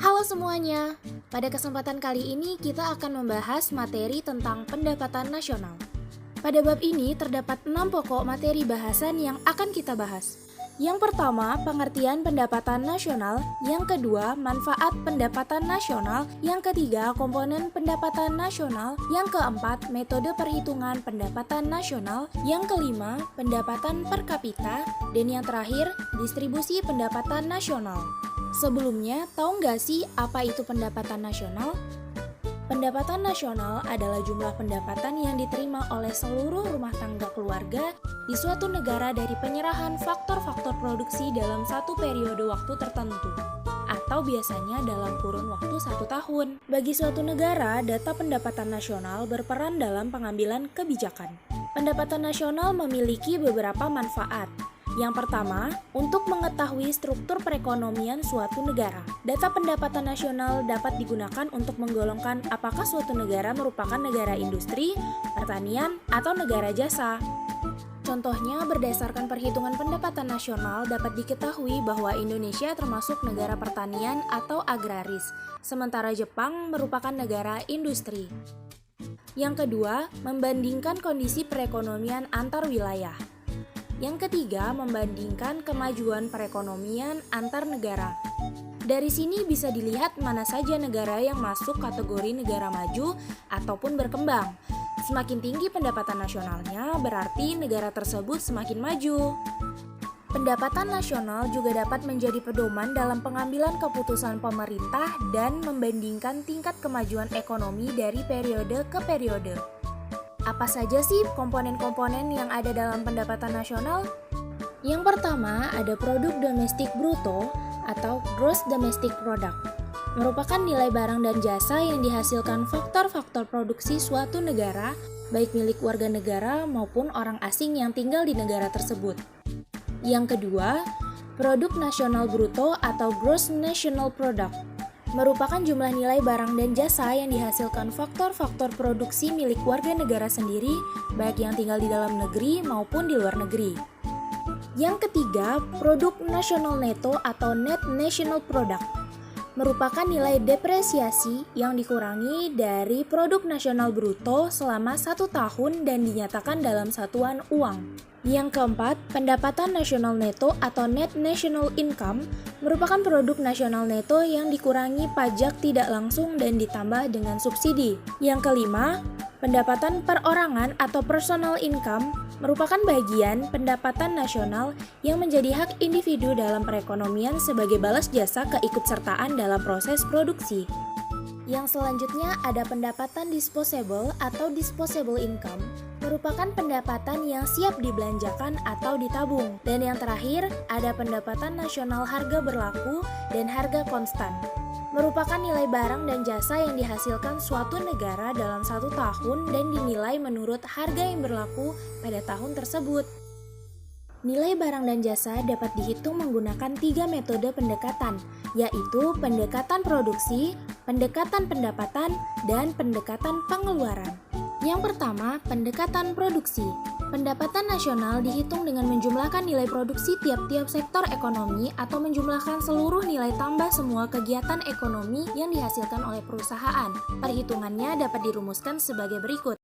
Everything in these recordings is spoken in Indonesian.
Halo semuanya, pada kesempatan kali ini kita akan membahas materi tentang pendapatan nasional. Pada bab ini terdapat 6 pokok materi bahasan yang akan kita bahas. Yang pertama, pengertian pendapatan nasional. Yang kedua, manfaat pendapatan nasional. Yang ketiga, komponen pendapatan nasional. Yang keempat, metode perhitungan pendapatan nasional. Yang kelima, pendapatan per kapita. Dan yang terakhir, distribusi pendapatan nasional. Sebelumnya, tahu nggak sih apa itu pendapatan nasional? Pendapatan nasional adalah jumlah pendapatan yang diterima oleh seluruh rumah tangga keluarga di suatu negara dari penyerahan faktor-faktor produksi dalam satu periode waktu tertentu, atau biasanya dalam kurun waktu 1 tahun. Bagi suatu negara, data pendapatan nasional berperan dalam pengambilan kebijakan. Pendapatan nasional memiliki beberapa manfaat. Yang pertama, untuk mengetahui struktur perekonomian suatu negara. Data pendapatan nasional dapat digunakan untuk menggolongkan apakah suatu negara merupakan negara industri, pertanian, atau negara jasa. Contohnya, berdasarkan perhitungan pendapatan nasional dapat diketahui bahwa Indonesia termasuk negara pertanian atau agraris, sementara Jepang merupakan negara industri. Yang kedua, membandingkan kondisi perekonomian antar wilayah. Yang ketiga, membandingkan kemajuan perekonomian antar negara. Dari sini bisa dilihat mana saja negara yang masuk kategori negara maju ataupun berkembang. Semakin tinggi pendapatan nasionalnya, berarti negara tersebut semakin maju. Pendapatan nasional juga dapat menjadi pedoman dalam pengambilan keputusan pemerintah dan membandingkan tingkat kemajuan ekonomi dari periode ke periode. Apa saja sih komponen-komponen yang ada dalam pendapatan nasional? Yang pertama, ada produk domestik bruto atau gross domestic product. Merupakan nilai barang dan jasa yang dihasilkan faktor-faktor produksi suatu negara, baik milik warga negara maupun orang asing yang tinggal di negara tersebut. Yang kedua, produk nasional bruto atau gross national product. Merupakan jumlah nilai barang dan jasa yang dihasilkan faktor-faktor produksi milik warga negara sendiri, baik yang tinggal di dalam negeri maupun di luar negeri. Yang ketiga, produk nasional neto atau net national product. Merupakan nilai depresiasi yang dikurangi dari produk nasional bruto selama 1 tahun dan dinyatakan dalam satuan uang. Yang keempat, pendapatan nasional neto atau net national income merupakan produk nasional neto yang dikurangi pajak tidak langsung dan ditambah dengan subsidi. Yang kelima, pendapatan perorangan atau personal income merupakan bagian pendapatan nasional yang menjadi hak individu dalam perekonomian sebagai balas jasa keikutsertaan dalam proses produksi. Yang selanjutnya ada pendapatan disposable atau disposable income, merupakan pendapatan yang siap dibelanjakan atau ditabung. Dan yang terakhir, ada pendapatan nasional harga berlaku dan harga konstan. Merupakan nilai barang dan jasa yang dihasilkan suatu negara dalam 1 tahun dan dinilai menurut harga yang berlaku pada tahun tersebut. Nilai barang dan jasa dapat dihitung menggunakan 3 metode pendekatan, yaitu pendekatan produksi, pendekatan pendapatan, dan pendekatan pengeluaran. Yang pertama, pendekatan produksi. Pendapatan nasional dihitung dengan menjumlahkan nilai produksi tiap-tiap sektor ekonomi atau menjumlahkan seluruh nilai tambah semua kegiatan ekonomi yang dihasilkan oleh perusahaan. Perhitungannya dapat dirumuskan sebagai berikut.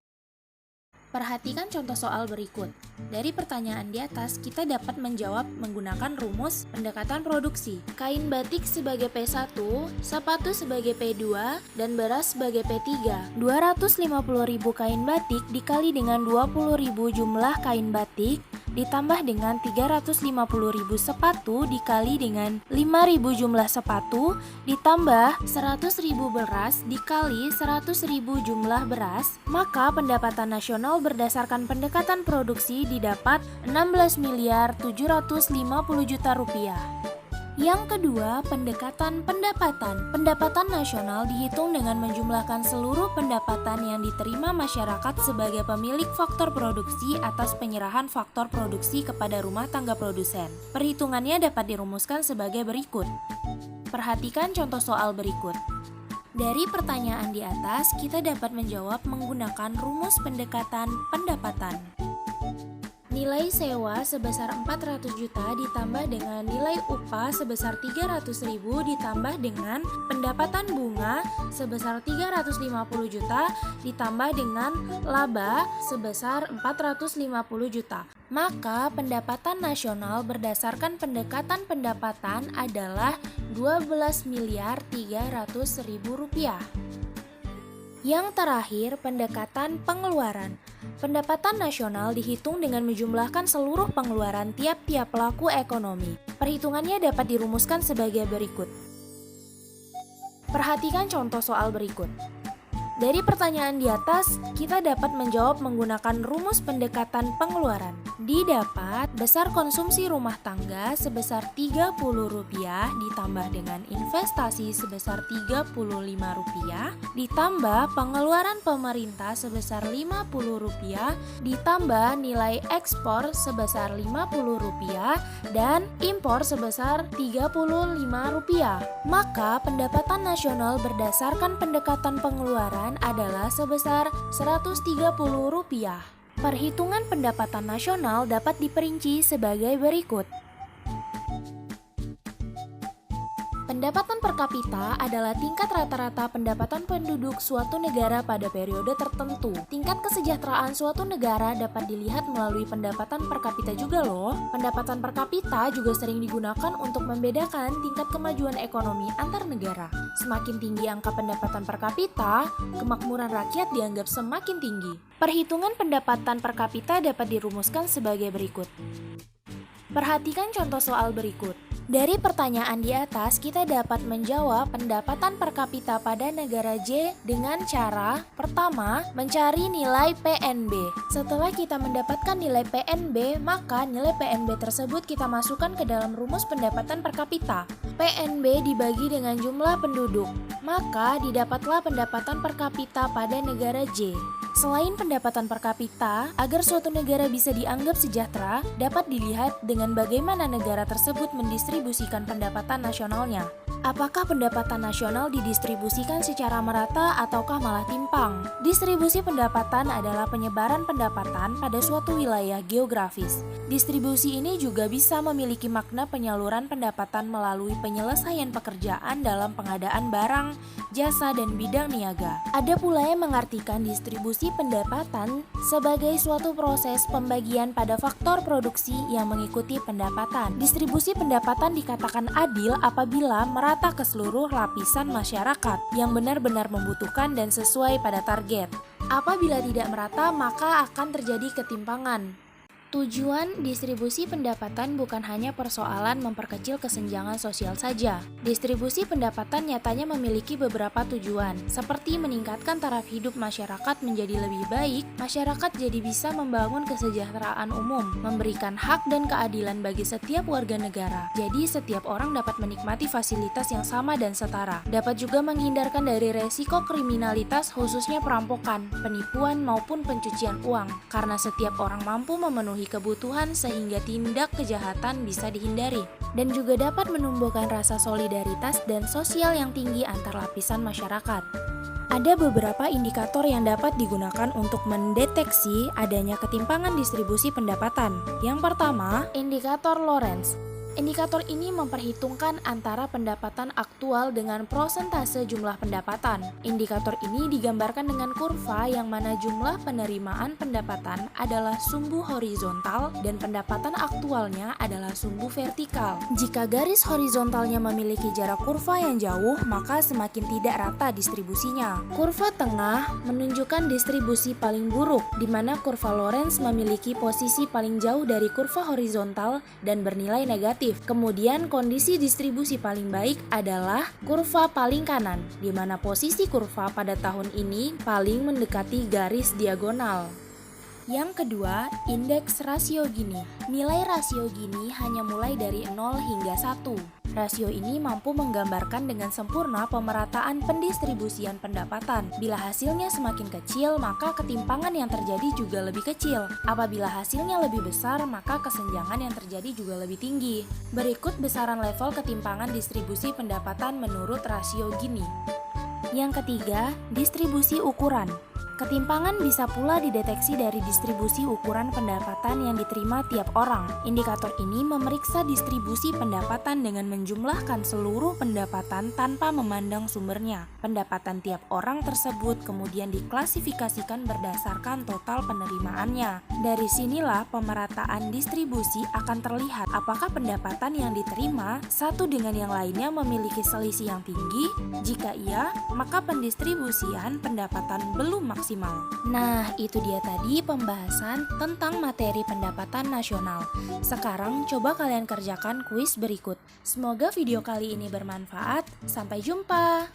Perhatikan contoh soal berikut. Dari pertanyaan di atas, kita dapat menjawab menggunakan rumus pendekatan produksi. Kain batik sebagai P1, sepatu sebagai P2, dan beras sebagai P3. 250.000 kain batik dikali dengan 20.000 jumlah kain batik, ditambah dengan 350.000 sepatu dikali dengan 5.000 jumlah sepatu, ditambah 100.000 beras dikali 100.000 jumlah beras, maka pendapatan nasional berdasarkan pendekatan produksi didapat 16.750 juta rupiah. Yang kedua, pendekatan pendapatan. Pendapatan nasional dihitung dengan menjumlahkan seluruh pendapatan yang diterima masyarakat sebagai pemilik faktor produksi atas penyerahan faktor produksi kepada rumah tangga produsen. Perhitungannya dapat dirumuskan sebagai berikut. Perhatikan contoh soal berikut. Dari pertanyaan di atas, kita dapat menjawab menggunakan rumus pendekatan pendapatan. Nilai sewa sebesar 400 juta ditambah dengan nilai upah sebesar 300.000 ditambah dengan pendapatan bunga sebesar 350 juta ditambah dengan laba sebesar 450 juta. Maka pendapatan nasional berdasarkan pendekatan pendapatan adalah 12.300.000 rupiah. Yang terakhir, pendekatan pengeluaran. Pendapatan nasional dihitung dengan menjumlahkan seluruh pengeluaran tiap-tiap pelaku ekonomi. Perhitungannya dapat dirumuskan sebagai berikut. Perhatikan contoh soal berikut. Dari pertanyaan di atas, kita dapat menjawab menggunakan rumus pendekatan pengeluaran. Didapat besar konsumsi rumah tangga sebesar Rp30 ditambah dengan investasi sebesar Rp35 ditambah pengeluaran pemerintah sebesar Rp50 ditambah nilai ekspor sebesar Rp50 dan impor sebesar Rp35. Maka pendapatan nasional berdasarkan pendekatan pengeluaran adalah sebesar Rp130. Perhitungan pendapatan nasional dapat diperinci sebagai berikut. Pendapatan per kapita adalah tingkat rata-rata pendapatan penduduk suatu negara pada periode tertentu. Tingkat kesejahteraan suatu negara dapat dilihat melalui pendapatan per kapita juga loh. Pendapatan per kapita juga sering digunakan untuk membedakan tingkat kemajuan ekonomi antar negara. Semakin tinggi angka pendapatan per kapita, kemakmuran rakyat dianggap semakin tinggi. Perhitungan pendapatan per kapita dapat dirumuskan sebagai berikut. Perhatikan contoh soal berikut. Dari pertanyaan di atas, kita dapat menjawab pendapatan per kapita pada negara J dengan cara pertama, mencari nilai PNB. Setelah kita mendapatkan nilai PNB, maka nilai PNB tersebut kita masukkan ke dalam rumus pendapatan per kapita. PNB dibagi dengan jumlah penduduk, maka didapatlah pendapatan per kapita pada negara J. Selain pendapatan per kapita, agar suatu negara bisa dianggap sejahtera, dapat dilihat dengan bagaimana negara tersebut mendistribusikan pendapatan nasionalnya. Apakah pendapatan nasional didistribusikan secara merata ataukah malah timpang? Distribusi pendapatan adalah penyebaran pendapatan pada suatu wilayah geografis. Distribusi ini juga bisa memiliki makna penyaluran pendapatan melalui penyelesaian pekerjaan dalam pengadaan barang, jasa, dan bidang niaga. Ada pula yang mengartikan distribusi pendapatan sebagai suatu proses pembagian pada faktor produksi yang mengikuti pendapatan. Distribusi pendapatan dikatakan adil apabila merata ke seluruh lapisan masyarakat yang benar-benar membutuhkan dan sesuai pada target. Apabila tidak merata, maka akan terjadi ketimpangan. Tujuan distribusi pendapatan bukan hanya persoalan memperkecil kesenjangan sosial saja. Distribusi pendapatan nyatanya memiliki beberapa tujuan, seperti meningkatkan taraf hidup masyarakat menjadi lebih baik, masyarakat jadi bisa membangun kesejahteraan umum, memberikan hak dan keadilan bagi setiap warga negara. Jadi setiap orang dapat menikmati fasilitas yang sama dan setara. Dapat juga menghindarkan dari resiko kriminalitas khususnya perampokan, penipuan maupun pencucian uang, karena setiap orang mampu memenuhi kebutuhan sehingga tindak kejahatan bisa dihindari, dan juga dapat menumbuhkan rasa solidaritas dan sosial yang tinggi antar lapisan masyarakat. Ada beberapa indikator yang dapat digunakan untuk mendeteksi adanya ketimpangan distribusi pendapatan. Yang pertama, indikator Lorenz. Indikator ini memperhitungkan antara pendapatan aktual dengan persentase jumlah pendapatan. Indikator ini digambarkan dengan kurva yang mana jumlah penerimaan pendapatan adalah sumbu horizontal dan pendapatan aktualnya adalah sumbu vertikal. Jika garis horizontalnya memiliki jarak kurva yang jauh, maka semakin tidak rata distribusinya. Kurva tengah menunjukkan distribusi paling buruk, di mana kurva Lorenz memiliki posisi paling jauh dari kurva horizontal dan bernilai negatif. Kemudian kondisi distribusi paling baik adalah kurva paling kanan, di mana posisi kurva pada tahun ini paling mendekati garis diagonal. Yang kedua, indeks rasio Gini. Nilai rasio Gini hanya mulai dari 0 hingga 1. Rasio ini mampu menggambarkan dengan sempurna pemerataan pendistribusian pendapatan. Bila hasilnya semakin kecil, maka ketimpangan yang terjadi juga lebih kecil. Apabila hasilnya lebih besar, maka kesenjangan yang terjadi juga lebih tinggi. Berikut besaran level ketimpangan distribusi pendapatan menurut rasio Gini. Yang ketiga, distribusi ukuran. Ketimpangan bisa pula dideteksi dari distribusi ukuran pendapatan yang diterima tiap orang. Indikator ini memeriksa distribusi pendapatan dengan menjumlahkan seluruh pendapatan tanpa memandang sumbernya. Pendapatan tiap orang tersebut kemudian diklasifikasikan berdasarkan total penerimaannya. Dari sinilah pemerataan distribusi akan terlihat apakah pendapatan yang diterima satu dengan yang lainnya memiliki selisih yang tinggi. Jika iya, maka pendistribusian pendapatan belum maksimal. Nah, itu dia tadi pembahasan tentang materi pendapatan nasional. Sekarang coba kalian kerjakan kuis berikut. Semoga video kali ini bermanfaat. Sampai jumpa.